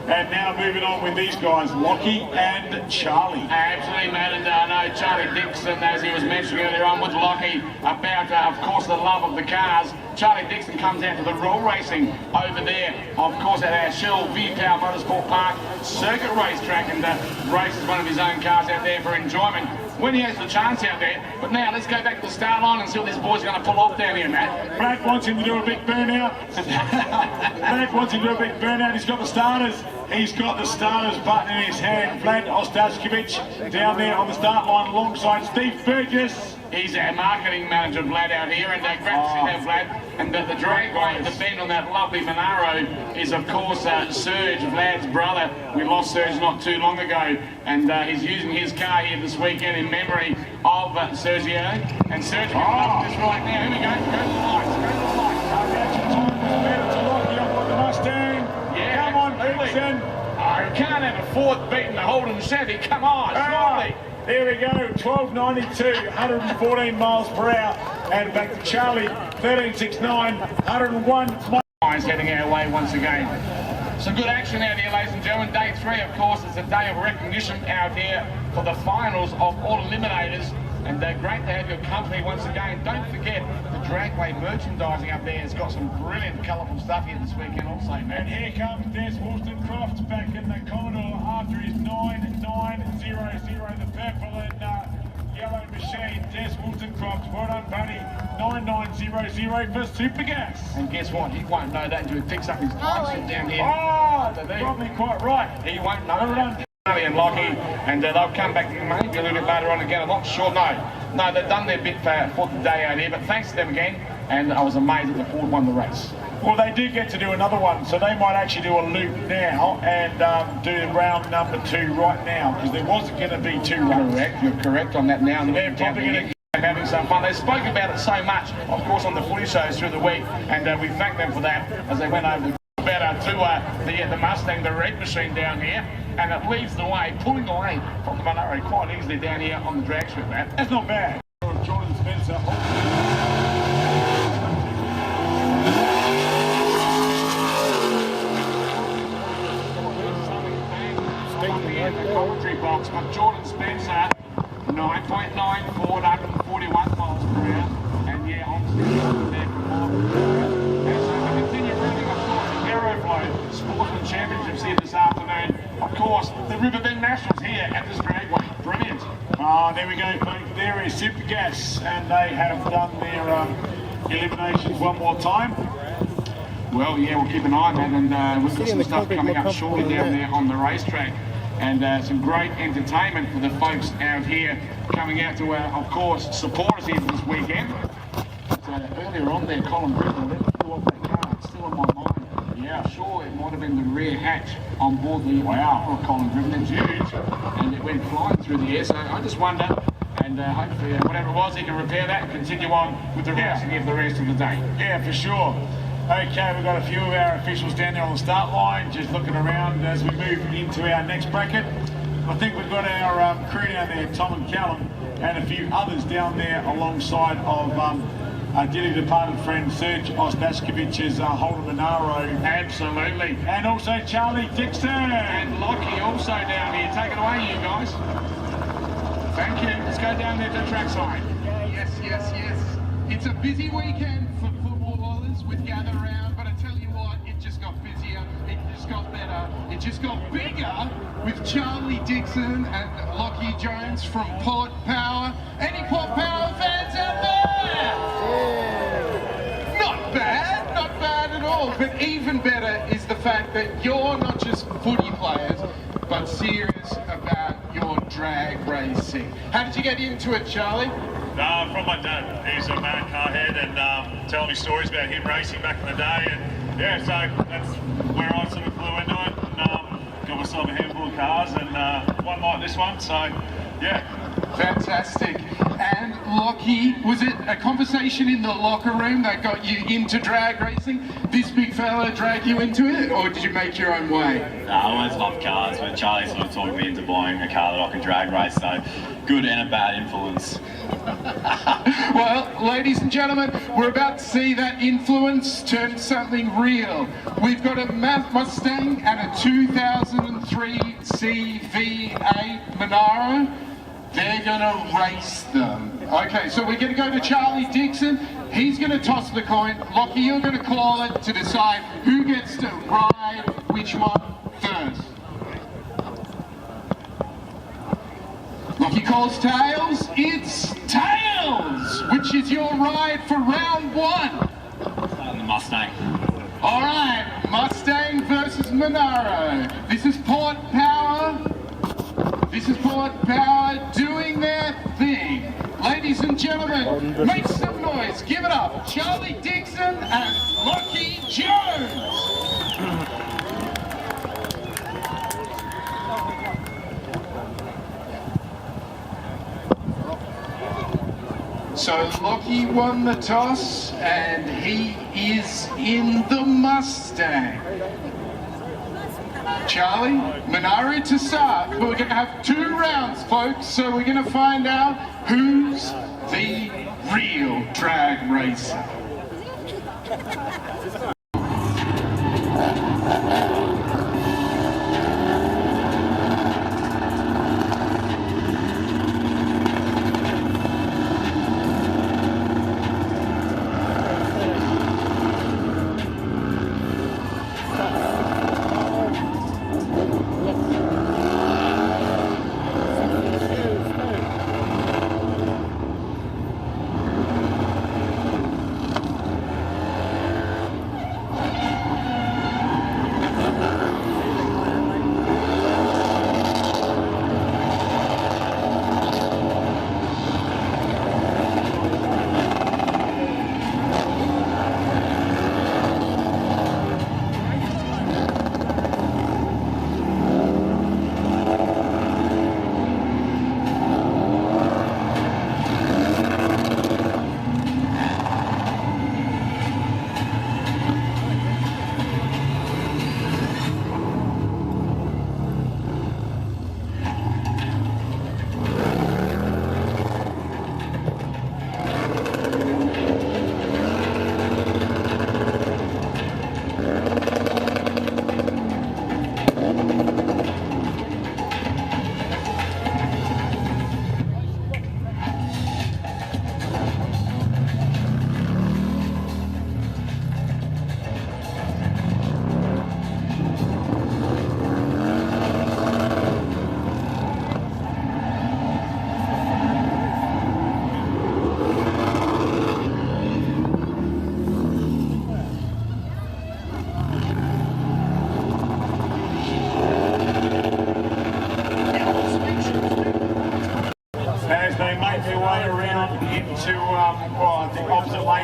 And now moving on with these guys, Lockie and Charlie. Absolutely, Matt, and I know Charlie Dixon, as he was mentioning earlier on with Lockie, about, of course, the love of the cars. Charlie Dixon comes out to the roll racing over there, of course, at our Shell Bend Motorsport Park circuit racetrack, and races one of his own cars out there for enjoyment when he has the chance out there. But now let's go back to the start line and see what this boy's going to pull off down here, Matt. Brad wants him to do a big burnout. Brad wants him to do a big burnout. He's got the starters. He's got the starters button in his hand. Vlad Ostashkovich down there on the start line alongside Steve Burgess. He's our marketing manager, Vlad, out here, and great to see that, Vlad. And the dragway, the bend on that lovely Monaro is, of course, Serge, Vlad's brother. We lost Serge not too long ago, and he's using his car here this weekend in memory of Sergio. And Serge, we're up this right now. Here we go. Go to the lights. Go to the lights. To Lockie up on the Mustang. Yeah, come on, absolutely. Dixon. Oh, can't have a fourth beating the Holden Chevy. Come on, surely. There we go, 1292, 114 miles per hour. And back to Charlie, 1369, 101 miles. Heading our way once again. Some good action out here, ladies and gentlemen. Day 3, of course, it's a day of recognition out here for the finals of all eliminators. And great to have your company once again. Don't forget the Dragway merchandising up there has got some brilliant, colourful stuff here this weekend also, man. And here comes Des Wollstonecroft back in the Commodore after his 9900, the purple and yellow machine. Des Wollstonecroft, well done, buddy. 9900 for Super Gas. And guess what? He won't know that until he picks up his time slip down here. Oh, probably quite right. He won't know that. And Lockie, and they'll come back maybe a little bit later on again. I'm not sure. No, they've done their bit for the day out here, but thanks to them again. And I was amazed that the Ford won the race. Well, they do get to do another one, so they might actually do a loop now and do round number 2 right now, because there wasn't going to be 2 runs. Correct, you're correct on that now. So they're probably going to having some fun. They spoke about it so much, of course, on the footy shows through the week, and we thank them for that as they went over to the Mustang, the red machine down here, and it leads the way, pulling away from the Monaro quite easily down here on the drag strip, Matt. That's not bad. Jordan Spencer. In the commentary box, but Jordan Spencer, 9.94, 141 miles per hour, and yeah, obviously there for more. As we continue running, of course, the Aeroflow Sportsman Championships here this afternoon. Of course, the Riverbend Nationals here at this dragway. Brilliant. Oh, there we go, folks. There is Super Gas, and they have done their eliminations one more time. Well, yeah, we'll keep an eye on that, and we've got some stuff coming up shortly down there on the racetrack. And some great entertainment for the folks out here coming out to, of course, support us here this weekend. But, earlier on there, Colin Griffin, let me pull off that car. It's still on my mind. Yeah, sure, it might have been the rear hatch on board the of Colin Griffin. It's huge, and it went flying through the air. So I just wonder, and hopefully, whatever it was, he can repair that and continue on with the racing here for the rest of the day. Yeah, for sure. Okay, we've got a few of our officials down there on the start line, just looking around as we move into our next bracket. I think we've got our crew down there, Tom and Callum, and a few others down there alongside of our dearly departed friend Serge Ostashkovich's Holden Monaro. Absolutely. And also Charlie Dixon. And Lockie also down here. Take it away, you guys. Thank you. Let's go down there to the trackside. Yes. It's a busy weekend for footballers with Gather Round, but I tell you what, it just got busier, it just got better, it just got bigger with Charlie Dixon and Lockie Jones from PART Power. Any PART Power fans out there? Not bad at all, but even better is the fact that you're not just footy players, but serious about your drag racing. How did you get into it, Charlie? From my dad. He's a mad carhead and telling me stories about him racing back in the day, and yeah, so that's where I sort of flew into it and got myself a handful of cars and one like this one, so yeah. Fantastic. And Lockie, was it a conversation in the locker room that got you into drag racing? This big fella drag you into it, or did you make your own way? I always loved cars, but Charlie sort of talked me into buying a car that I could drag race, so good and a bad influence. Well, ladies and gentlemen, we're about to see that influence turn something real. We've got a Mustang and a 2003 CV8 Monaro. They're going to race them. Okay, so we're going to go to Charlie Dixon. He's going to toss the coin. Lockie, you're going to call it to decide who gets to ride which one first. Lockie calls tails. It's tails, which is your ride for round one. The Mustang. All right, Mustang versus Monaro. This is Port Power. This is Port Power doing their thing. Ladies and gentlemen, make some noise. Give it up. Charlie Dixon and Lockie Jones. So Lockie won the toss and he is in the Mustang. Charlie, Monaro to start, but we're going to have 2 rounds, folks, so we're going to find out who's the real drag racer.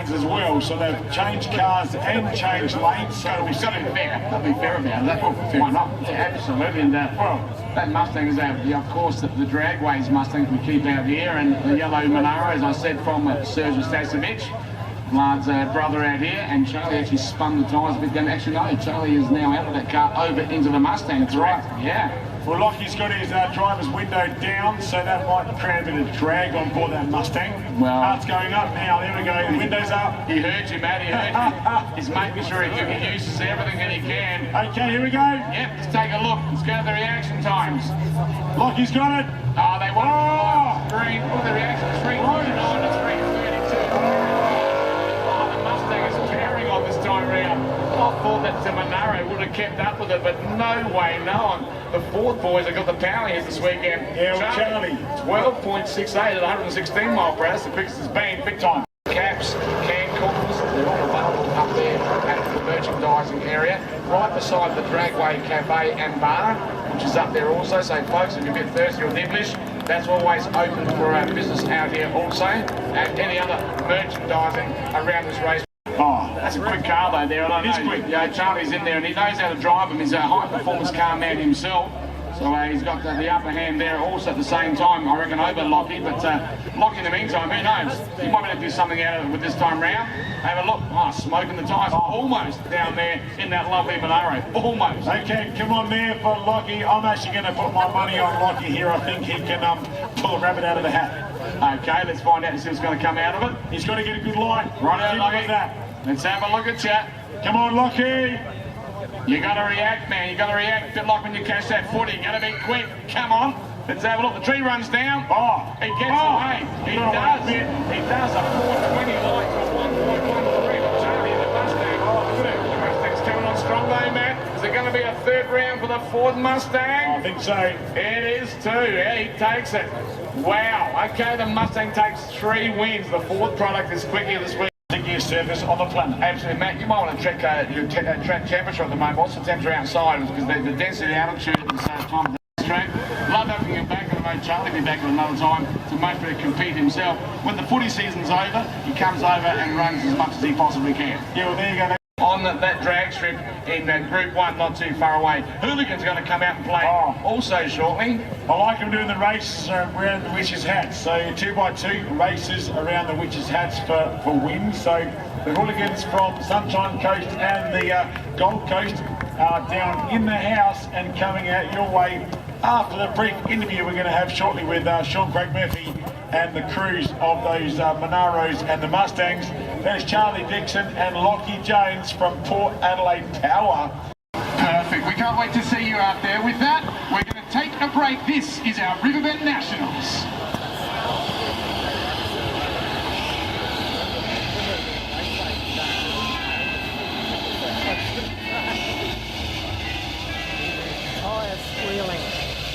As well, so they've changed cars and changed lanes, so we've got to be fair. Got to be fair about it. That's what fair. Why not? Yeah, absolutely. And well, that Mustang is of course, the dragways Mustangs we keep out here, and the yellow Monaro, as I said, from Serge Stasevich, Vlad's brother out here, and Charlie actually spun the tyres a bit. Actually, no, Charlie is now out of that car over into the Mustang. Correct. Yeah. Well, Lockie's got his driver's window down, so that might create a bit of drag on board that Mustang. Well, Heart's going up now. There we go. The window's up. He heard you, Matt. He heard you. He's making sure he uses everything that he can. Okay, here we go. Yep, let's take a look. Let's go to the reaction times. Lockie's got it. Oh, they want to screen. Oh, the reaction 3:29 to 3:32. Oh, the Mustang is tearing on this time round. I thought that the Monaro would have kept up with it, but no way, no one. The Ford boys have got the power here this weekend. Yeah, well, Charlie. 12.68 at 116 mile per hour. That's the quickest it's been. Big time. Caps, can coolers, they're all available up there at the merchandising area, right beside the Dragway Cafe and Bar, which is up there also. So, folks, if you're a bit thirsty or nibblish, that's always open for our business out here also, and any other merchandising around this race. Oh, that's a quick car though there. It is quick. Yeah, Charlie's in there and he knows how to drive them. He's a high performance car man himself. So he's got the upper hand there also at the same time, I reckon, over Lockie. But Lockie, in the meantime, who knows? He might be able to do something out of it with this time round. Have a look. Oh, smoking the tyres. Almost down there in that lovely Monaro. Almost. Okay, come on there for Lockie. I'm actually going to put my money on Lockie here. I think he can pull a rabbit out of the hat. Okay, let's find out and see what's going to come out of it. He's got to get a good line. Right, Lockie. Let's have a look at you. Come on, Lockie. You got to react, man. You got to react. A bit like when you catch that footy. You got to be quick. Come on. Let's have a look. The tree runs down. Oh, he gets away. He does. He does a 420 line to 1.13. Charlie, the Mustang. Oh, look at it. The Mustang's coming on strong though, Matt. Is it going to be a third round for the Ford Mustang? I think so. It is too. Yeah, he takes it. Wow. Okay, the Mustang takes 3 wins. The Ford product is quickly this week. Surface on the planet. Absolutely, Matt. You might want to check your track temperature at the moment. What's the temperature outside? Because the density, altitude, and so time of the track. Love having him back, and I know Charlie will be back at another time to make sure to compete himself. When the footy season's over, he comes over and runs as much as he possibly can. Yeah, well, there you go. On that drag strip in Group 1, not too far away. Hooligan's going to come out and play also shortly. I like him doing the races around the Witches' Hats. So 2x2 races around the Witches' Hats for wins. So the Hooligans from Sunshine Coast and the Gold Coast are down in the house and coming out your way after the brief interview we're going to have shortly with Sean Craig Murphy and the crews of those Monaros and the Mustangs. There's Charlie Dixon and Lockie Jones from Port Adelaide Power. Perfect. We can't wait to see you out there. With that, we're going to take a break. This is our Riverbend Nationals.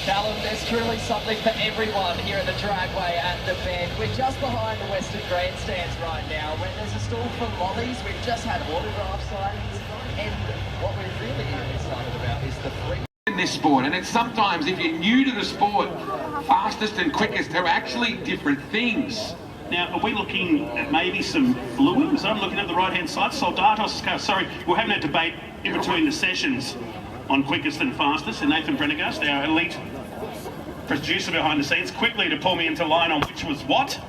Callum, there's truly something for everyone here at the dragway at the Bend. We're just behind the Western Grandstands right now, where there's a stall for lollies. We've just had autograph signings, and what we're really excited about is the free in this sport. And it's sometimes, if you're new to the sport, fastest and quickest, they're actually different things. Now, are we looking at maybe some fluids? I'm looking at the right-hand side. Soldatos, sorry, we're having a debate in between the sessions on quickest and fastest, and Nathan Brenegast, our elite producer behind the scenes, quickly to pull me into line on which was what.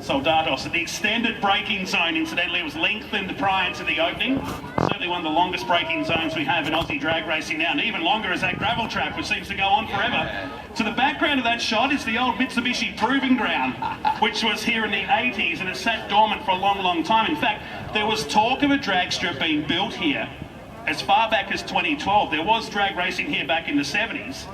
Soldatos. The extended braking zone, incidentally, was lengthened prior to the opening. Certainly one of the longest braking zones we have in Aussie drag racing now, and even longer is that gravel trap, which seems to go on forever. To the background of that shot is the old Mitsubishi Proving Ground, which was here in the 80s, and it sat dormant for a long, long time. In fact, there was talk of a drag strip being built here as far back as 2012. There was drag racing here back in the 70s.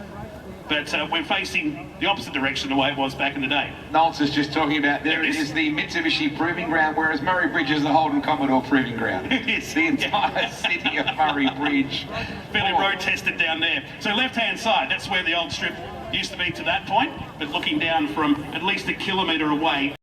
But we're facing the opposite direction the way it was back in the day. Nolts is just talking about there is the Mitsubishi Proving Ground, whereas Murray Bridge is the Holden Commodore Proving Ground. It is. The entire city of Murray Bridge. Fairly road tested down there. So left-hand side, that's where the old strip used to be to that point, but looking down from at least a kilometre away.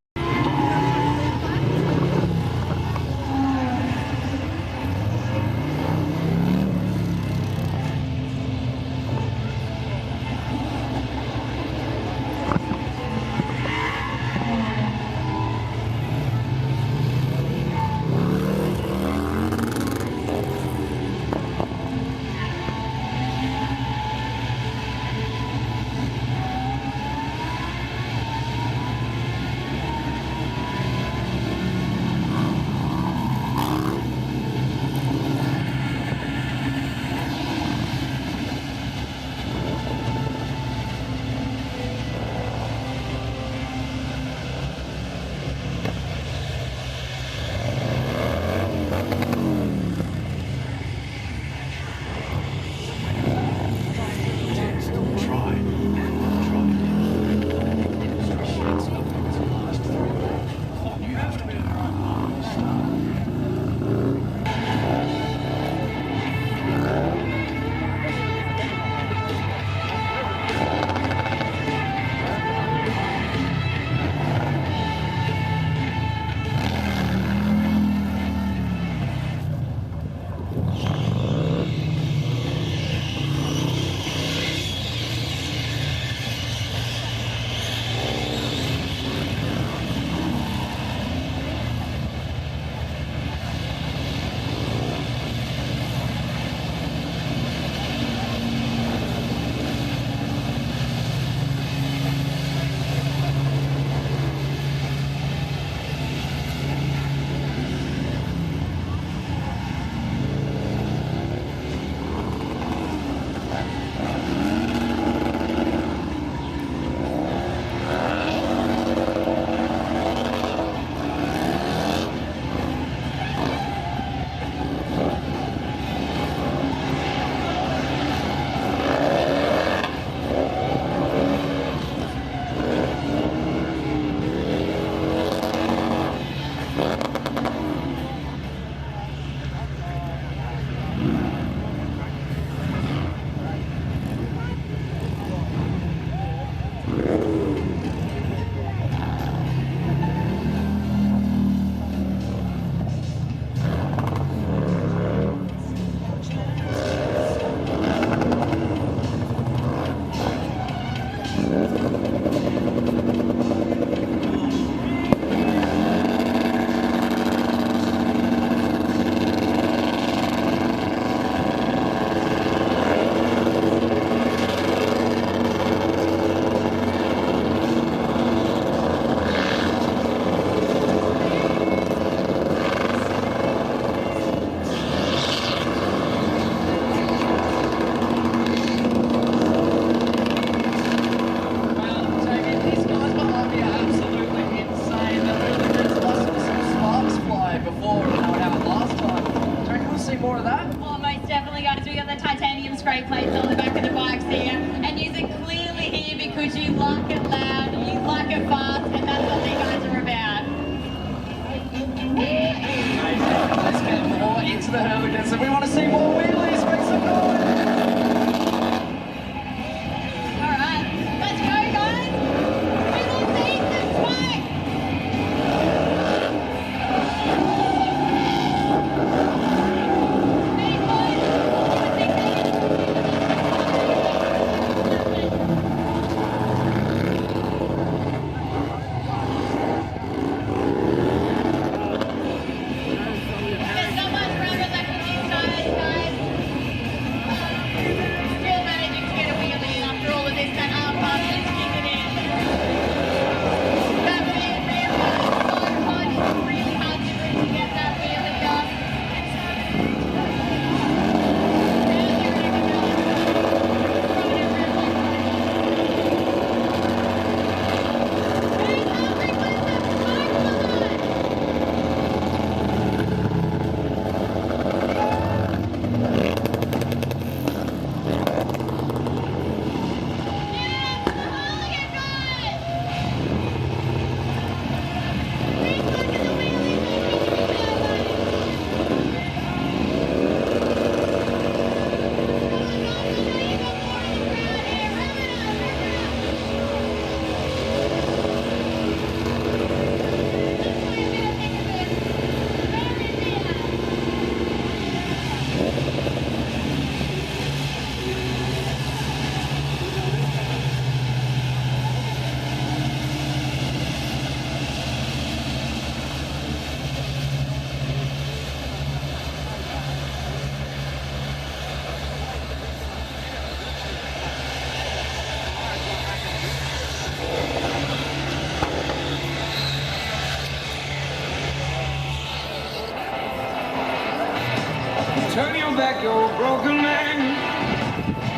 your broken man.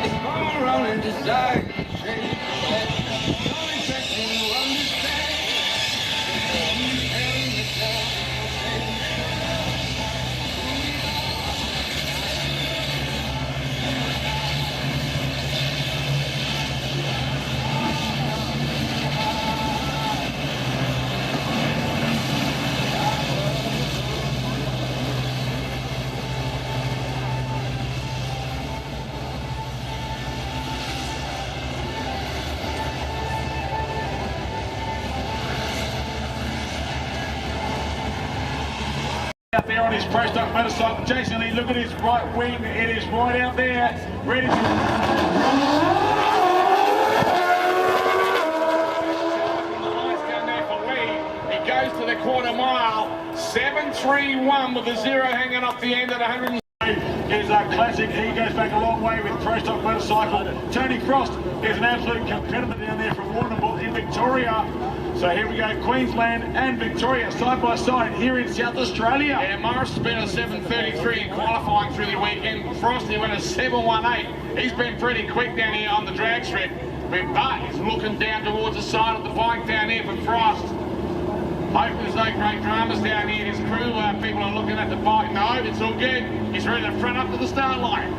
It's going around and decide. Don't expect me to understand. Out there on his pro stock motorcycle, Jason Lee, look at his right wing, it is right out there, ready to... He goes to the quarter mile, 7.31 with a 0 hanging off the end at 100. Is a classic. He goes back a long way with pro stock motorcycle. Tony Frost is an absolute competitor down there from Warrnambool in Victoria. So here we go, Queensland and Victoria side by side here in South Australia. Yeah, Morris spent a 7.33 in qualifying through the weekend. Frosty went a 7.18. He's been pretty quick down here on the drag strip, but he's looking down towards the side of the bike down here for Frost. Hope there's no great dramas down here. His crew, people are looking at the bike. No, it's all good. He's ready to front up to the start line.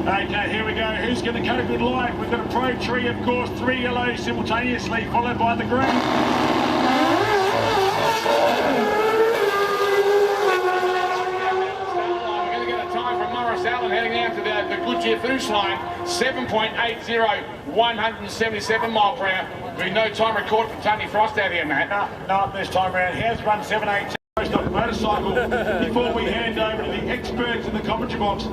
Okay, here we go. Who's going to cope with life? We've got a pro tree, of course, 3 yellows simultaneously, followed by the green. We're going to get a time from Morris Allen heading out to the Goodyear finish line. 7.80, 177 mile per hour. With no time record from Tony Frost out here, Matt. Not this time around. He has run 7.8 pro stock motorcycle. Before we hand over to the experts in the commentary box,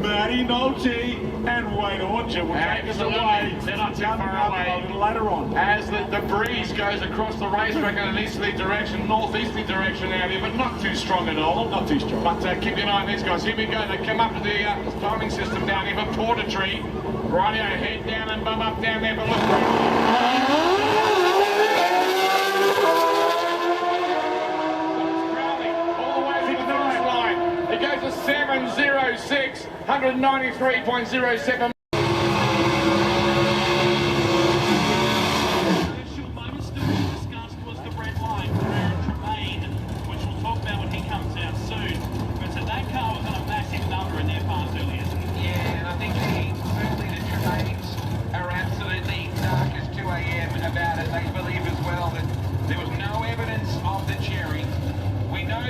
Matty Nolte and Wayne Orchard will take us away. They're not too far away. A little later on. As the breeze goes across the racetrack in an easterly direction, northeasterly direction out here, but not too strong at all. Not too strong. But keep an eye on these guys. Here we go. They come up to the timing system down here for Porter Tree. Rightio, head down and bum up down there, but look. It goes to 7.06, 193.07.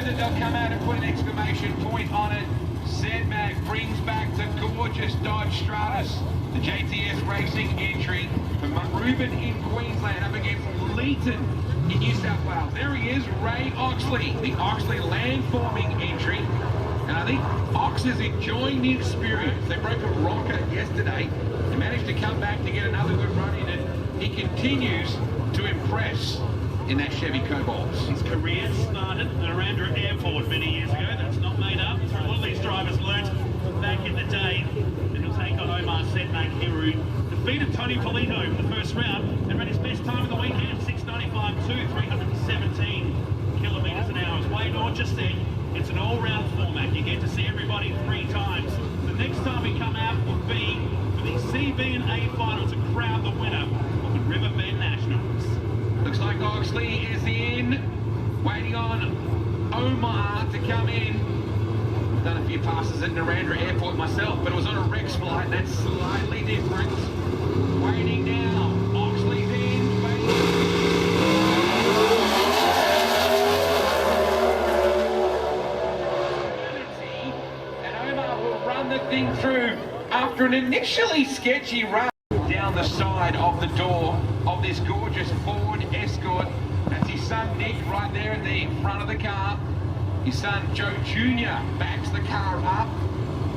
They'll come out and put an exclamation point on it. Sedmag brings back the gorgeous Dodge Stratus, the JTS Racing entry from Reuben in Queensland up against Leeton in New South Wales. There he is, Ray Oxley, the Oxley landforming entry. And I think Ox is enjoying the experience. They broke a rocker yesterday. They managed to come back to get another good run in, and he continues to impress in that Chevy Cobalt. His career started at Arandra Airport many years ago. That's not made up. So a lot of these drivers learnt back in the day that he'll take on Omar Sedmak here, who defeated Tony Polito in the first round and ran his best time of the weekend, 695.2, 317 kilometres an hour. As Wayne Orchard said, it's an all-round format. You get to see everybody 3 times. The next time we come out will be for the CB and A final to crown the winner of the River Bend Nationals. Looks like Oxley is in, waiting on Omar to come in. I've done a few passes at Narendra Airport myself, but it was on a Rex flight, that's slightly different. Waiting now, Oxley's in, waiting. And Omar will run the thing through after an initially sketchy run down the side of the door of this gorgeous Ford Escort. That's his son Nick right there at the front of the car. His son Joe Jr. backs the car up,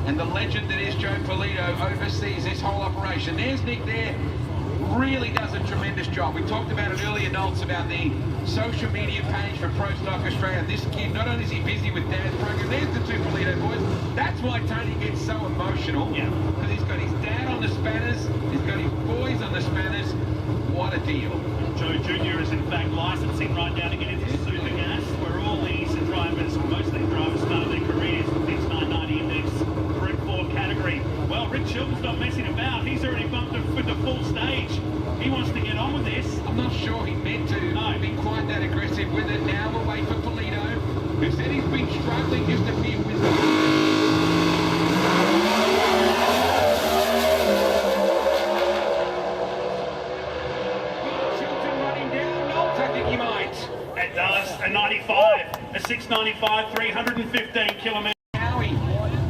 and the legend that is Joe Polito oversees this whole operation. There's Nick there, really does a tremendous job. We talked about it earlier, Nolts, about the social media page for Pro Stock Australia. This kid, not only is he busy with Dad's program, there's the 2 Polito boys. That's why Tony gets so emotional, because he's got his dad on the spanners, he's got his boys on the spanners. What a deal. Joe Jr. is in fact licensing right now to get into super gas, where all these drivers, most of these drivers started their careers with these 990 index Group 4 category with it now away for Polito, who said he's been struggling just a bit with the... It does, a 95, a 695, 315 kilometres. Howie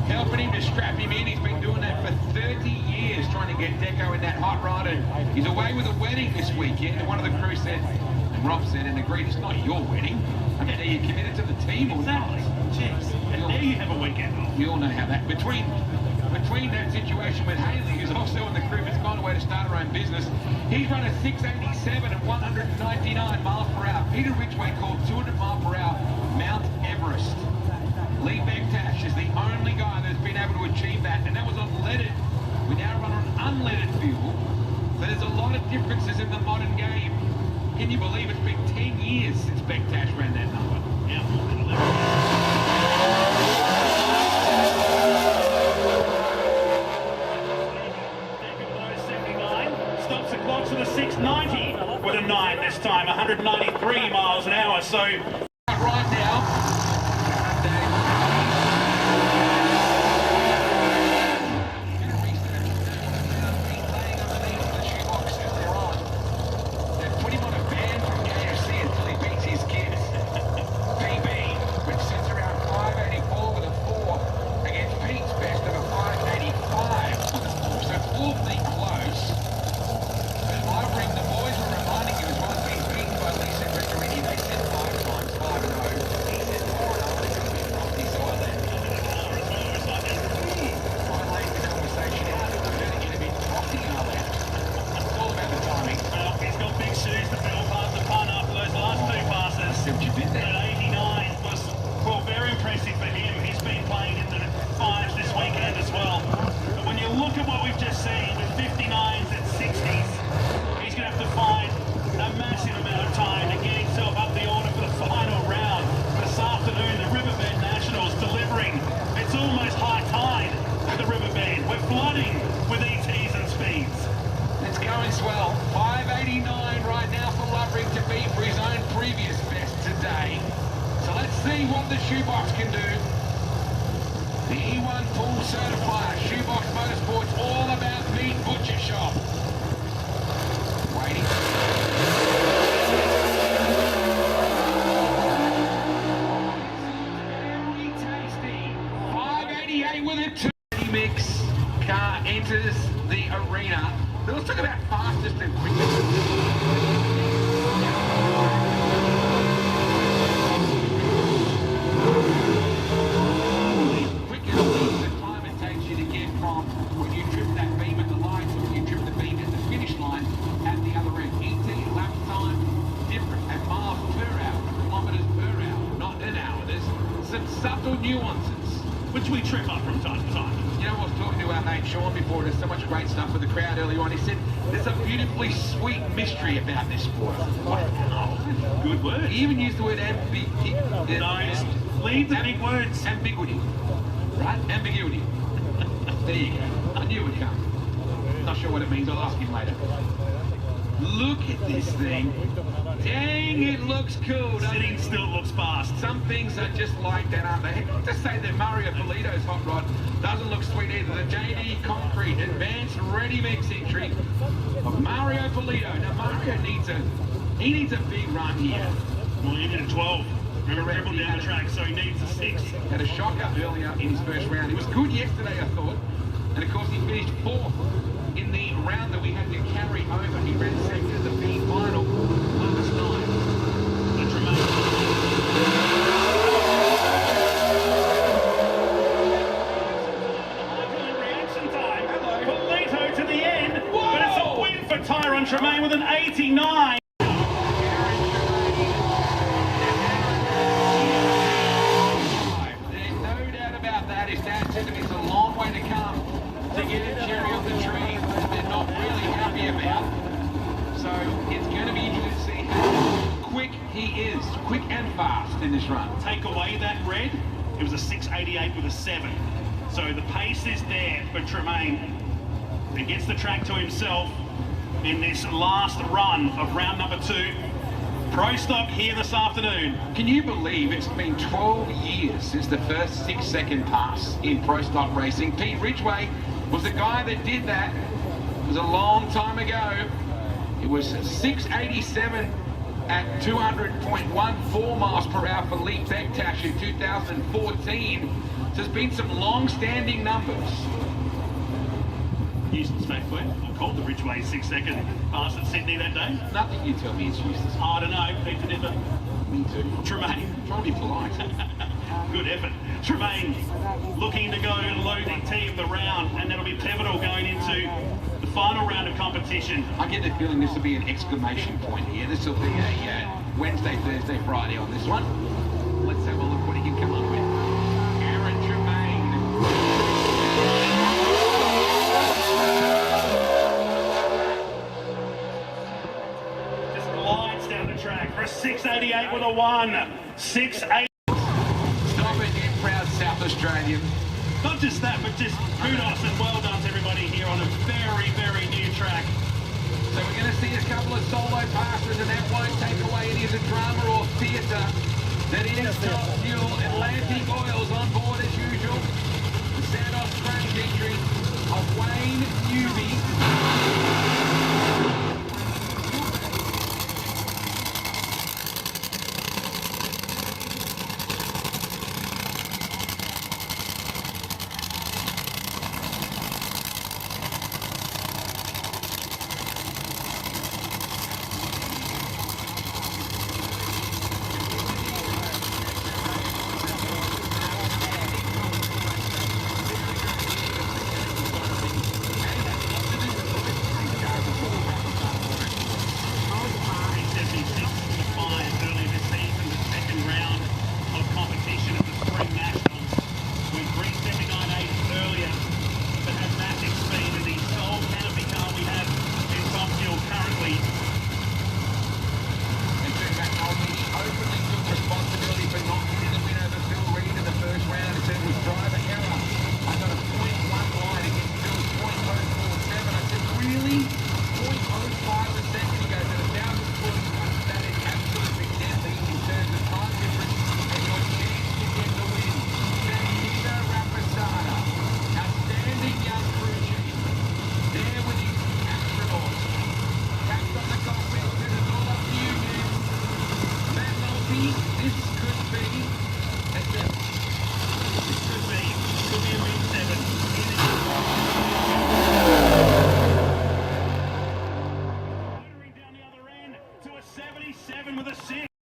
helping him to strap him in. He's been doing that for 30 years, trying to get Deco in that hot rod, and he's away with a wedding this weekend. And one of the crew said, and Rob said and agreed, it's not your wedding. I mean, are you committed to the team or not? Jeez, and there you have a weekend off. We all know how that, between that situation with Haley, who's also in the crew, has gone away to start her own business. He's run a 687 at 199 miles per hour. Peter Ridgway called 200 miles per hour Mount Everest. Lee Bektash is the only guy that's been able to achieve that, and that was on leaded. We now run on unleaded fuel, so there's a lot of differences in the modern game. Can you believe it's been 10 years since Bektash ran that number? Yeah, more than 11. Stops the clock to the 690 with a 9 this time, 193 miles an hour. So right now, they're putting him on a ban from KFC until he beats his kids. PB, which sits around 584 with a 4 against Pete's best of a 585. So it's awfully close. But Lovering, the boys were reminding him as well as being beaten by Lisa Gregorini. They said 5 times, 5-0. He said 4-0. He saw that. I laid the conversation out. I heard it going to be talking and all that. It's all about the timing. well, he's got big shoes to fill past the punt after those last 2 passes. See what you did there? That 89 was, well, very impressive for him. He's been playing in the 5s this weekend as well. But when you look at what we've just seen with 59s and 60s, he's going to have to find a massive amount of time to get himself up the order for the final round. This afternoon, the Riverbend Nationals delivering. It's almost high tide at the Riverbend. We're flooding with ETs and speeds. It's going swell. 589 right now for Lovering to beat for his own previous best today. So let's see what the shoebox can do. The E1 Pool Certifier, Shoebox Motorsports, all about meat butcher shop. Waiting. Very tasty. 588 with a 2 mix. Car enters the arena. Let's talk about fastest and quickest. Quickest is the time it takes you to get from when you trip that beam at the lights or when you trip the beam at the finish line at the other end. ET lap time different at miles per hour, kilometers per hour, not an hour. There's some subtle nuances. Which we trip up from time to time. You know, I was talking to our mate Sean before. There's so much great stuff with the crowd earlier on. He said there's a beautifully sweet mystery about this sport. Wow, Good word. he even used the word ambiguity. No, leave the big words. Ambiguity, right? Ambiguity. There you go. I knew it would come. Not sure what it means. I'll ask him later. Look at this thing. Dang, it looks cool, doesn't Sitting it? still looks fast. Some things are just like that, aren't they? Not to say that Mario Polito's hot rod doesn't look sweet either. The JD Concrete Advanced Ready Mix entry of Mario Polito. Now Mario needs a big run here. Well, he did a 12. Remember, Correct, dribbled he down had the a- track, so he needs a 6. Had a shocker earlier in his first round. He was good yesterday, I thought. And of course, he finished 4th in the round that we had to carry over. He ran second in the B final, last night. Let's remember. Reaction time. Polito to the end. But it's a win for Tyrone Tremaine with an 89. There's no doubt about that. His dad said to me it's a long way to come to get a cherry on the tree that they're not really happy about. So it's going to be interesting to see how quick he is, quick and fast in this run. Take away that red, it was a 688 with a 7. So the pace is there for Tremaine. He gets the track to himself in this last run of round number 2. Pro Stock here this afternoon. Can you believe it's been 12 years since the first 6-second pass in Pro Stock racing? Pete Ridgway was the guy that did that. It was a long time ago. It was 687 at 200.14 miles per hour for Lee Bektash in 2014. So there's been some long-standing numbers. Useless fact for you. I called the Ridgeway 6-second pass at Sydney that day. Nothing you tell me is useless. I don't know, Pete to differ. Me too. Tremaine. Trying to be polite. Good effort. Tremaine looking to go low DT of the round, and that'll be pivotal going into the final round of competition. I get the feeling this will be an exclamation point here. This will be a Wednesday, Thursday, Friday on this one. Let's have a look what he can come up with. Aaron Tremaine. Just glides down the track for a 688 with a 1. 6'8". Stop it, you proud South Australian. Not just that, but just kudos and well done to everybody here on a very, very new track. So we're going to see a couple of solo passes, and that won't take away any of the drama or theatre that is Top Fuel Atlantic Oils on board as usual. The Sandoz Crank entry of Wayne Newby.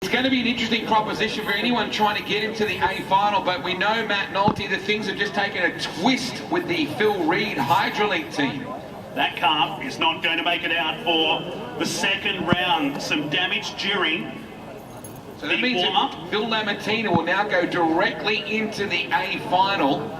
It's going to be an interesting proposition for anyone trying to get into the A final, but we know, Matt Nolte, that things have just taken a twist with the Phil Reed Hydrolink team. That car is not going to make it out for the second round. Some damage during so that the means warm-up. Phil Lamartina will now go directly into the A final.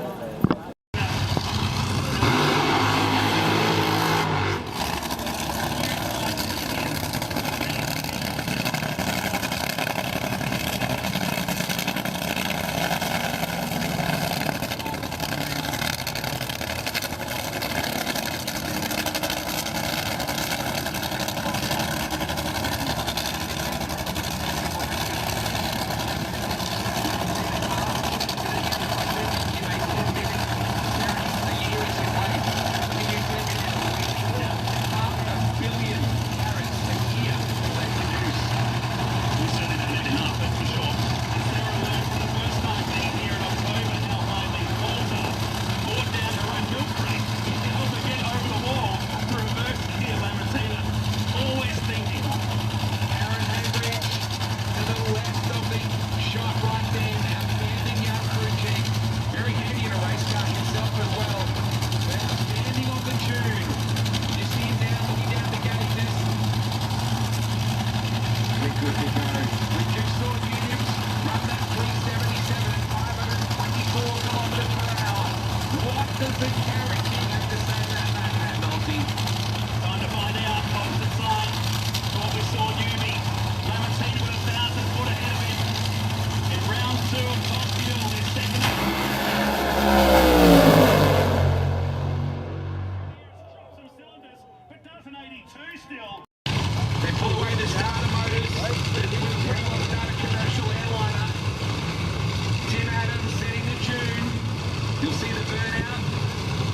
They pull away the starter motor Dragsters. Pretty well started commercial airliner. Tim Adams setting the tune. You'll see the burnout.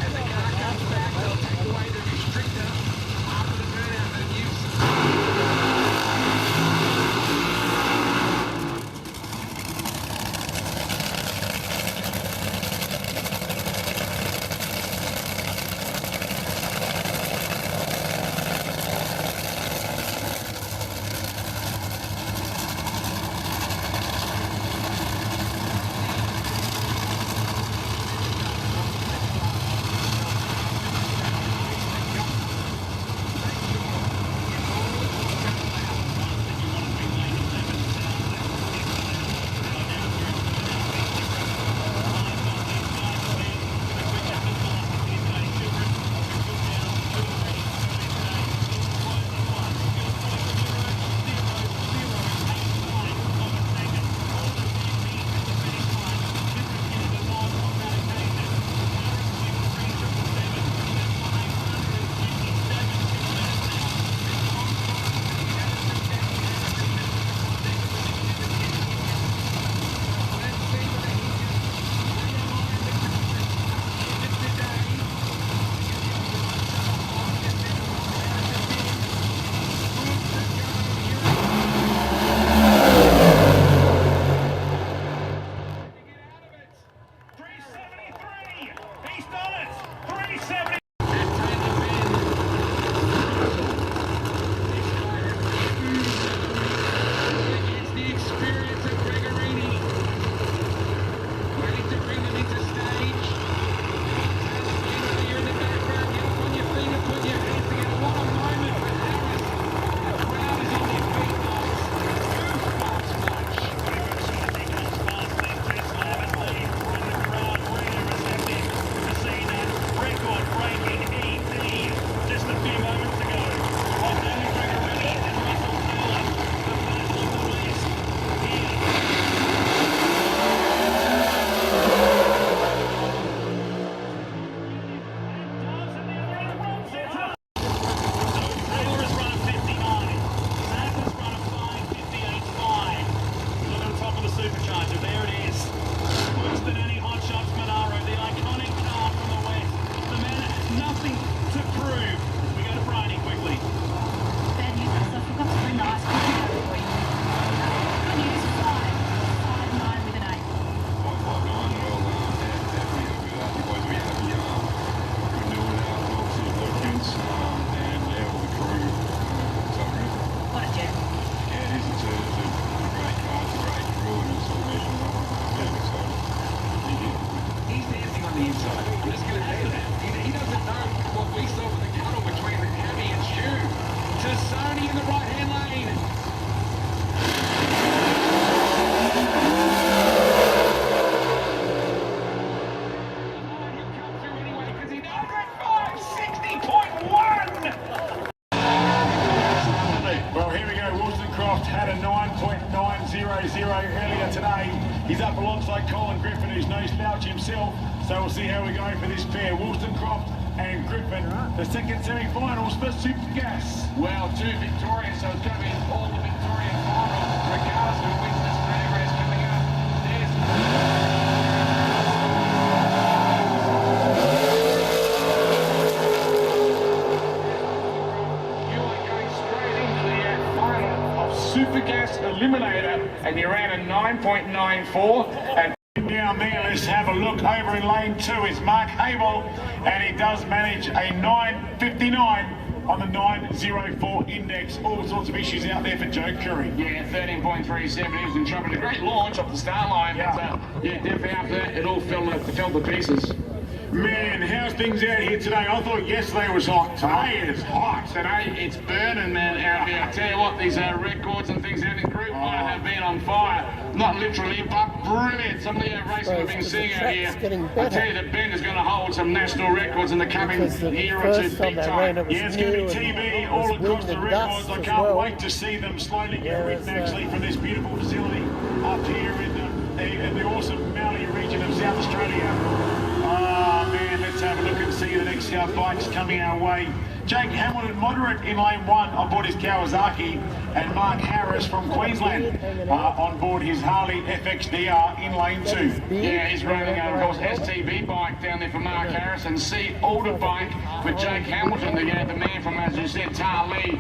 As the car comes back, they'll take away the restrictor after the burnout that gives. earlier today. He's up alongside Colin Griffin, who's no slouch himself. So we'll see how we go for this pair. Wollstonecroft and Griffin, the second semi-finals for Super Gas. Well, two victorious, so it's going to be all the Victorian final, regardless of who wins this drag race coming up. You are going straight into the final of Super Gas Eliminator, and you ran a 9.94. And down there, let's have a look. Over in lane 2 is Mark Hable, and he does manage a 9.59 on the 9.04 index. All sorts of issues out there for Joe Curry. Yeah, 13.37. He was in trouble. A great launch off the start line. Yeah, but, definitely after that, it all fell to pieces. Man, how's things out here today? I thought yesterday was hot. Today is hot. Today it's burning, man, out here. I tell you what, these records and things out in Group 1 have been on fire. Not literally, but brilliant. Some of the racing we've been seeing out here. I tell you that Bend is going to hold some national records in the coming year or two. Big time. Yeah, it's going to be TV all across the records. I can't wait to see them slowly get written actually from this beautiful facility up here in the awesome Mallee region of South Australia. Oh man, let's have a look and see the next bikes coming our way. Jake Hamilton moderate in lane 1 on board his Kawasaki, and Mark Harris from Queensland on board his Harley FXDR in lane 2. Yeah, he's running, of course, STB bike down there for Mark Harris, and C Alder bike for Jake Hamilton, the man from, as you said, Tarlee.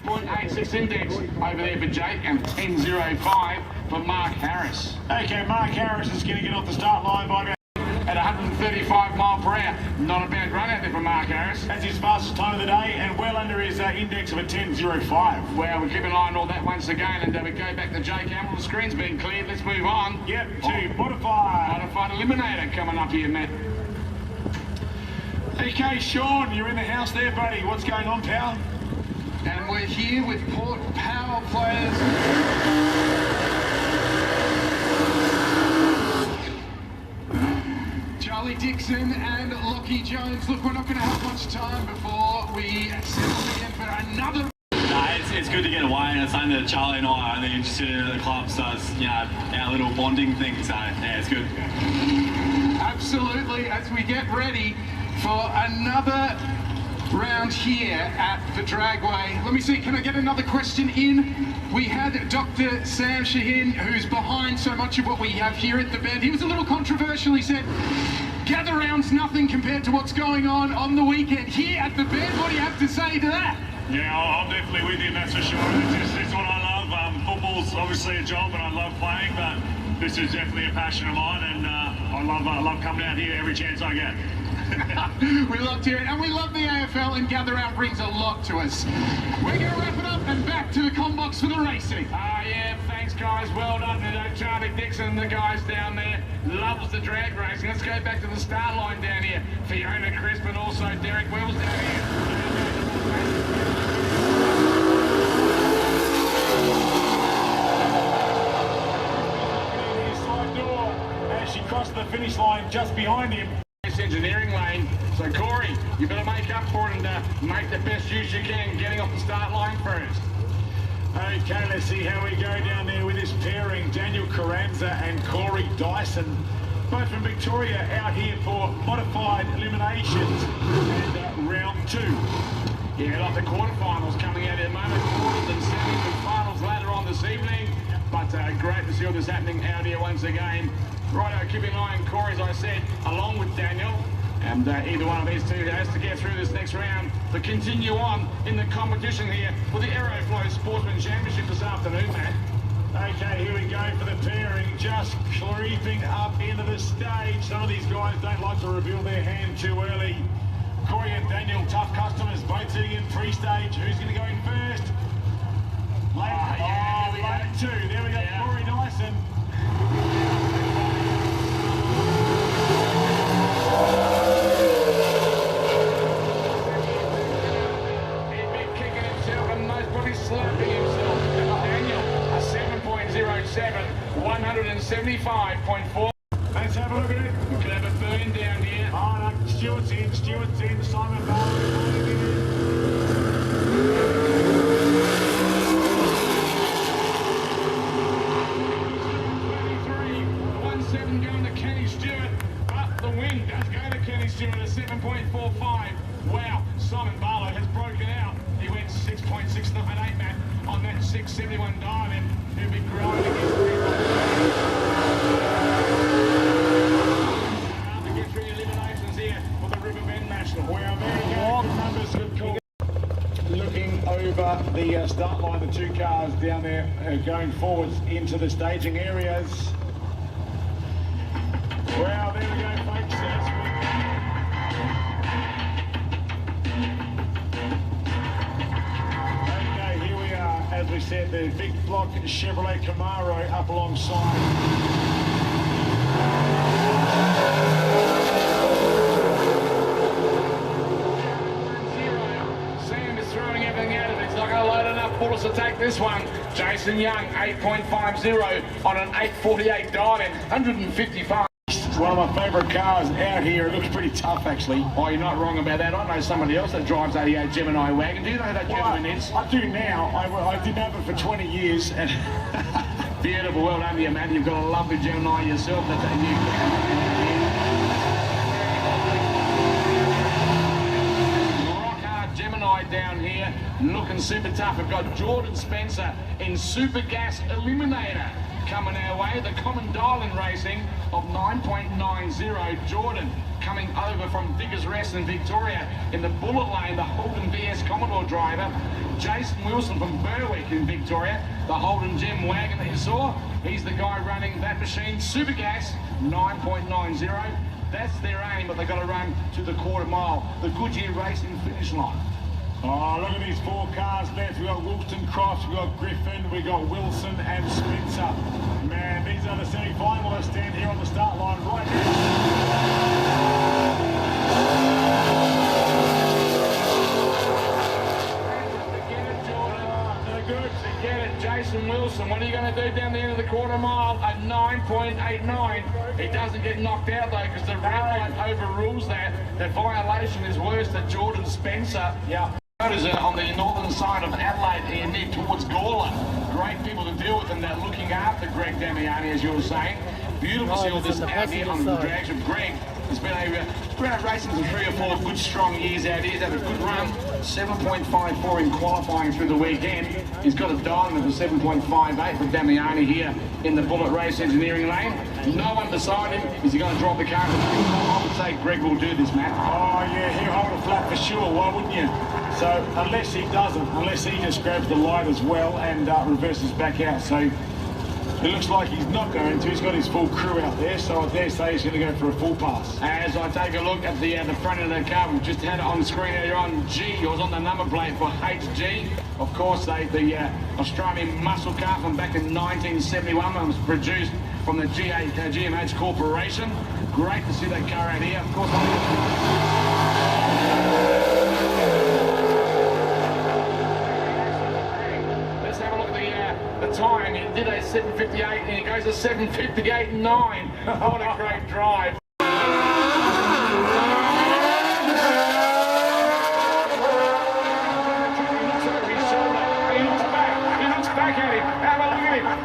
8.86 index over there for Jake, and 10.05 for Mark Harris. Okay, Mark Harris is going to get off the start line by about at 135 mile per hour. Not a bad run out there for Mark Harris. That's his fastest time of the day, and well under his index of a 10.05. Well, we'll keep an eye on all that once again, and we go back to Jake Hamilton. The screen's been cleared. Let's move on. Yep, to Modified. Modified Eliminator coming up here, Matt. Okay, Sean, you're in the house there, buddy. What's going on, pal? And we're here with Port Power players. Charlie Dixon and Lockie Jones. Look, we're not going to have much time before we settle again for another. It's good to get away, and it's something that Charlie and I are only interested in at the club, so it's, you know, our little bonding thing, so yeah, it's good. Absolutely, as we get ready for another round here at the Dragway. Let me see, can I get another question in? We had Dr. Sam Shaheen, who's behind so much of what we have here at the Bend. He was a little controversial. He said, gather round's nothing compared to what's going on the weekend here at the Bend. What do you have to say to that? Yeah, I'm definitely with you, that's for sure. It's what I love. Football's obviously a job and I love playing, but this is definitely a passion of mine, and I love coming out here every chance I get. We love to hear it, and we love the AFL, and Gather Round brings a lot to us. We're going to wrap it up and back to the combox for the racing. Yeah, thanks guys, well done to Charlie Dixon and the guys down there. Loves the drag racing. Let's go back to the start line down here. Fiona Crisp and also Derek Wells down here. As she crossed the finish line just behind him. Engineering lane. So Corey, you better make up for it and make the best use you can getting off the start line first. Okay, let's see how we go down there with this pairing. Daniel Carranza and Corey Dyson, both from Victoria, out here for modified eliminations and round 2. Yeah, like the quarterfinals coming out in a moment, quarters and semis and finals later on this evening. But great to see all this happening out here once again. Righto, keep an eye on Corey, as I said, along with Daniel. And either one of these two has to get through this next round to continue on in the competition here for the Aeroflow Sportsman Championship this afternoon, Matt. Okay, here we go for the pairing, just creeping up into the stage. Some of these guys don't like to reveal their hand too early. Corey and Daniel, tough customers, both sitting in pre-stage. Who's going to go in first? Lane 2. There we go, yeah. Corey Dyson. He'd been kicking himself and most probably slapping himself. Daniel, a 7.07, 175.4. Let's have a look at it. We could have a burn down here. Oh, no, Stewart's in, Simon Barlow. 7 going to Kenny Stewart, but the win does go to Kenny Stewart at 7.45. Wow, Simon Barlow has broken out. He went 6.698, Matt, on that 671 diamond. He'll be growing against people. To get through the eliminations here for the River Bend National. Well, there you go. Numbers good call. Looking over the start line, the two cars down there going forwards into the staging areas. Well, there we go, folks. Okay, here we are. As we said, the big block Chevrolet Camaro up alongside. Sam is throwing everything out of it. He's not going to load enough bullets to take this one. Jason Young, 8.50 on an 848 diamond, 155. One of my favourite cars out here. It looks pretty tough, actually. Oh, you're not wrong about that. I know somebody else that drives 88 Gemini wagon. Do you know who that gentleman is? I do now. I didn't have it for 20 years. And beautiful. Well done to you, man. You've got a lovely Gemini yourself. That's a new Rock hard Gemini here, looking super tough. We've got Jordan Spencer in Super Gas Eliminator coming our way. The Common Dial-In Racing of 9.90. Jordan coming over from Diggers Rest in Victoria in the Bullet Lane, the Holden VS Commodore driver. Jason Wilson from Berwick in Victoria, the Holden Gem wagon that you saw. He's the guy running that machine. Super Gas 9.90. That's their aim, but they've got to run to the quarter mile, the Goodyear Racing finish line. Oh, look at these 4 cars left. We've got Wilson Crofts, we've got Griffin, we've got Wilson and Spencer. Man, these are the semi-finalists stand here on the start line right now. Jason Wilson, what are you going to do down the end of the quarter mile at 9.89? He doesn't get knocked out though, because the red light overrules that. The violation is worse than Jordan Spencer. Yeah. On the northern side of Adelaide here, near towards Gawler. Great people to deal with, and they're looking after Greg Damiani, as you were saying. Beautiful to see all this out here on the drags of Greg. He's been out racing for 3 or 4 good strong years out here. He's had a good run, 7.54 in qualifying through the weekend. He's got a diamond of 7.58 for Damiani here in the Bullet Race Engineering Lane. No one beside him. Is he going to drop the car? I would say Greg will do this, Matt. Oh yeah, he'll hold it flat for sure, why wouldn't you? So unless he doesn't, unless he just grabs the light as well and reverses back out. So it looks like he's not going to. He's got his full crew out there, so I dare say he's going to go for a full pass. As I take a look at the front of the car, we've just had it on the screen earlier on. G was on the number plate for HG. Of course, the Australian muscle car from back in 1971 that was produced from the GMH Corporation. Great to see that car out here. Of course, let's have a look at the time. He did a 7:58 and he goes to 7:58.9. What a great drive.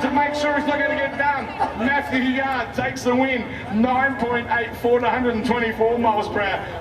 To make sure he's not going to get done. Matthew Yard takes the win, 9.84 to 124 miles per hour.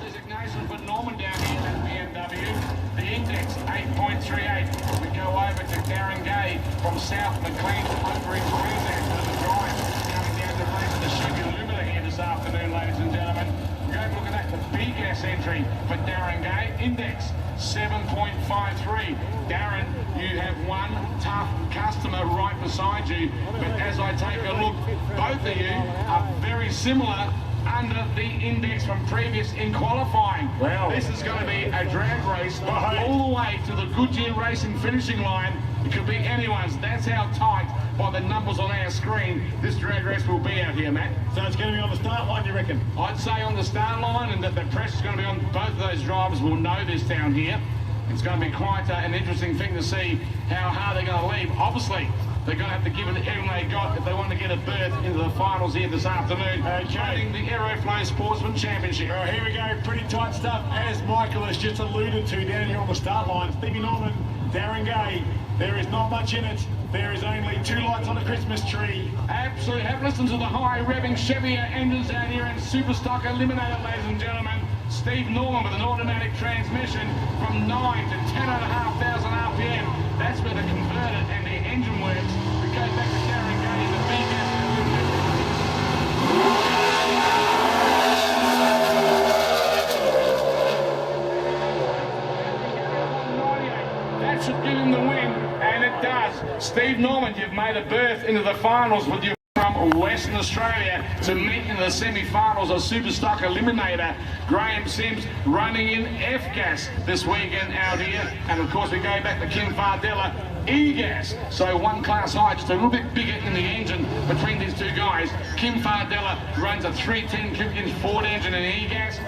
Designation for Norman down here at BMW. The index 8.38. We go over to Darren Gay from South Maclean over in Queensland for the drive. Coming down to race the Chevy Lumina here this afternoon, ladies and gentlemen. Look at that, the B-gas entry for Darren Gay, index 7.53. Darren, you have one tough customer right beside you, but as I take a look, both of you are very similar under the index from previous in qualifying. Wow. This is going to be a drag race all the way to the Goodyear Racing finishing line. It could be anyone's. That's how tight, by the numbers on our screen, this drag race will be out here, Matt. So it's going to be on the start line, you reckon? I'd say on the start line, and that the press is going to be on. Both of those drivers will know this down here. It's going to be quite an interesting thing to see how hard they're going to leave. Obviously, they're going to have to give it everything they got if they want to get a berth into the finals here this afternoon. Okay. The Aeroflow Sportsman Championship. Well, here we go. Pretty tight stuff, as Michael has just alluded to down here on the start line. Stevie Norman, Darren Gay. There is not much in it. There is only 2 lights on a Christmas tree. Absolutely. Have listened to the high revving Chevy engines out here in Super Stock Eliminator, ladies and gentlemen. Steve Norman with an automatic transmission from 9 to 10,500 RPM. That's where the converter and the engine works. We go back to Darren Gay in the B-gas. That should give him the win, and it does. Steve Norman, you've made a berth into the finals with your from Western Australia to meet in the semi-finals of Super Stock Eliminator. Graham Sims running in F-Gas this weekend out here. And of course we go back to Kim Fardella, E-Gas. So one class high, just a little bit bigger in the engine between these two guys. Kim Fardella runs a 310 cubic inch Ford engine in E-Gas.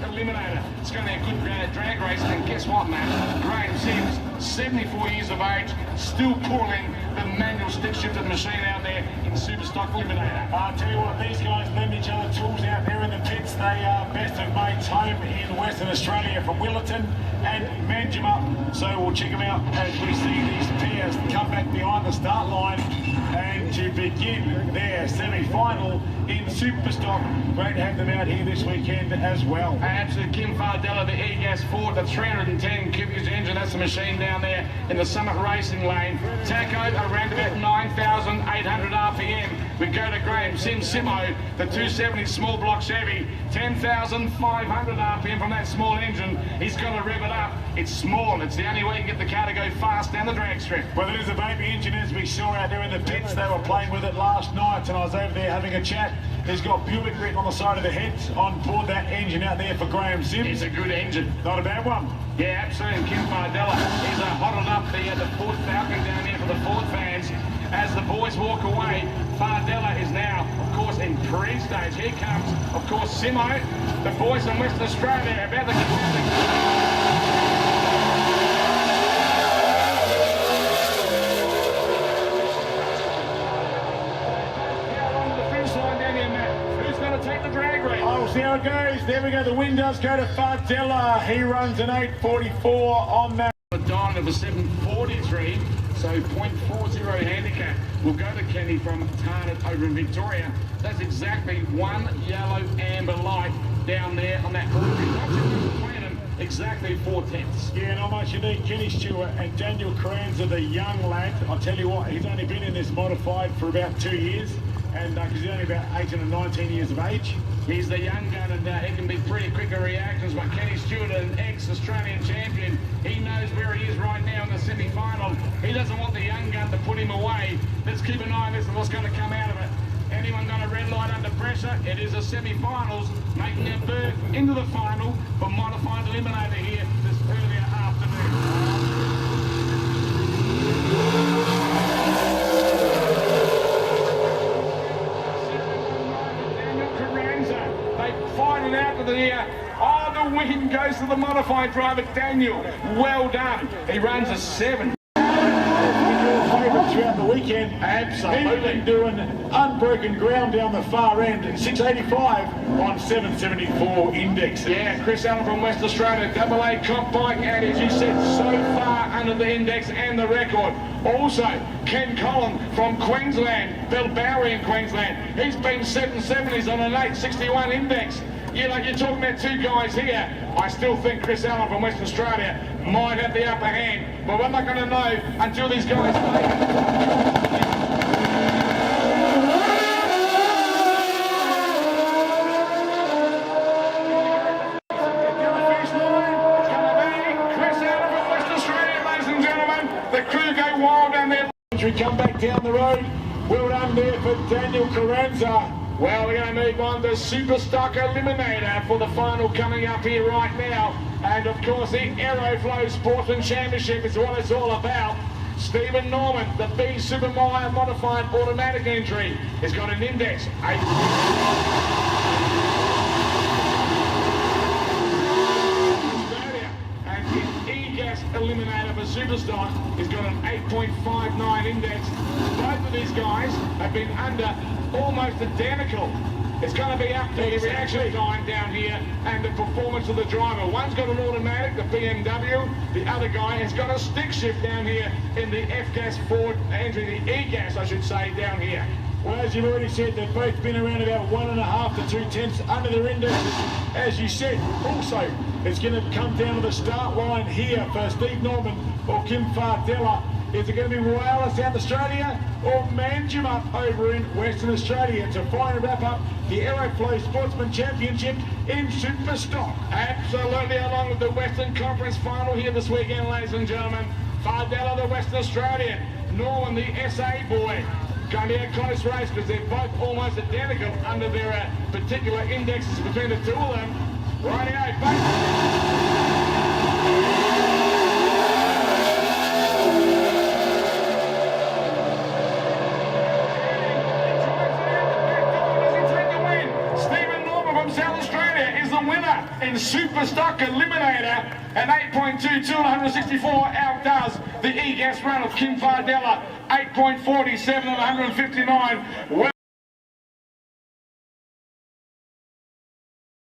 Eliminator. It's going to be a good drag race, and guess what, man? Graham Sims 74 years of age, still pulling the manual stick-shifted machine out there in Super Stock Eliminator. I'll tell you what, these guys lend each other tools out there in the pits. They are best of mates home in Western Australia from Willerton and Manjimup. So we'll check them out as we see these pairs come back behind the start line and to begin their semi-final in Superstock. Great to have them out here this weekend as well. Absolutely. Kim Fardella, the E-Gas Ford, the 310 cubic engine, that's the machine down there in the Summit Racing lane. Taco around about 9,800 RPM. We go to Graham Simo, the 270 small block Chevy, 10,500 RPM from that small engine. He's got to rev it up. It's small. It's the only way you can get the car to go fast down the drag strip. Well, it is a baby engine, as we saw out there in the pits. They were playing with it last night, and I was over there having a chat. He's got Buick written on the side of the head on board that engine out there for Graham Sims. It's a good engine. Not a bad one. Yeah, absolutely. And Kim Fardella, he's hotted up the Ford Falcon down there for the Ford fans. As the boys walk away, Fardella is now, of course, in pre-stage. Here comes, of course, Simo. The boys from Western Australia about to get Oh, see how it goes. There we go. The win does go to Fardella. He runs an 8:44 on that. Don of a 7:43, so 0.40 handicap will go to Kenny from Tarnet over in Victoria. That's exactly one yellow amber light down there on that board. Exactly 4/10. Yeah, not much unique. Kenny Stewart and Daniel Carranza, the young lad. I'll tell you what, he's only been in this modified for about 2 years, and because he's only about 18 or 19 years of age. He's the young gun, and he can be pretty quick in reactions, but Kenny Stewart, an ex-Australian champion, he knows where he is right now in the semi-final. He doesn't want the young gun to put him away. Let's keep an eye on this and what's going to come out of it. Anyone got a red light under pressure? It is a semi-finals, making their berth into the final for modified eliminator here this earlier afternoon. Fighting out to the the win goes to the modified driver Daniel. Well done. He runs a 7. Throughout the weekend, absolutely. He's been doing unbroken ground down the far end, 685 on 774 index. Yeah, Chris Allen from West Australia, AA comp bike, and as you said, so far under the index and the record. Also, Ken Collin from Queensland, Bilbowie in Queensland. He's been 770s on an 861 index. You're talking about two guys here. I still think Chris Allen from Western Australia might have the upper hand, but we're not going to know until these guys play. Come back down the road. Well done there for Daniel Carranza. Well, we're going to move on to Super Stock Eliminator for the final coming up here right now. And of course, the Aeroflow Sportsman Championship is what it's all about. Stephen Norman, the B Supermire modified automatic entry, has got an index 8. Eliminator for Superstock has got an 8.59 index. Both of these guys have been under almost identical. It's going to be up to the reaction time down here and the performance of the driver. One's got an automatic, the BMW. The other guy has got a stick shift down here in the F-Gas Ford, entry the E-Gas, I should say, down here. Well, as you've already said, they've both been around about 1.5 to 2/10 under their indexes. As you said, also, it's going to come down to the start line here for Steve Norman or Kim Fardella. Is it going to be Wales, South Australia, or Manjimup over in Western Australia to finally wrap up the Aeroflow Sportsman Championship in Superstock? Absolutely, along with the Western Conference final here this weekend, ladies and gentlemen. Fardella, the Western Australian, Norman, the SA boy. Going to be a close race because they're both almost identical under their particular indexes between the two of them. Rightio, Stephen Norman from South Australia is the winner. in Super Stock Eliminator. And 8.22 and 164 outdoes the E-Gas run of Kim Fardella. 8.47 and 159. Well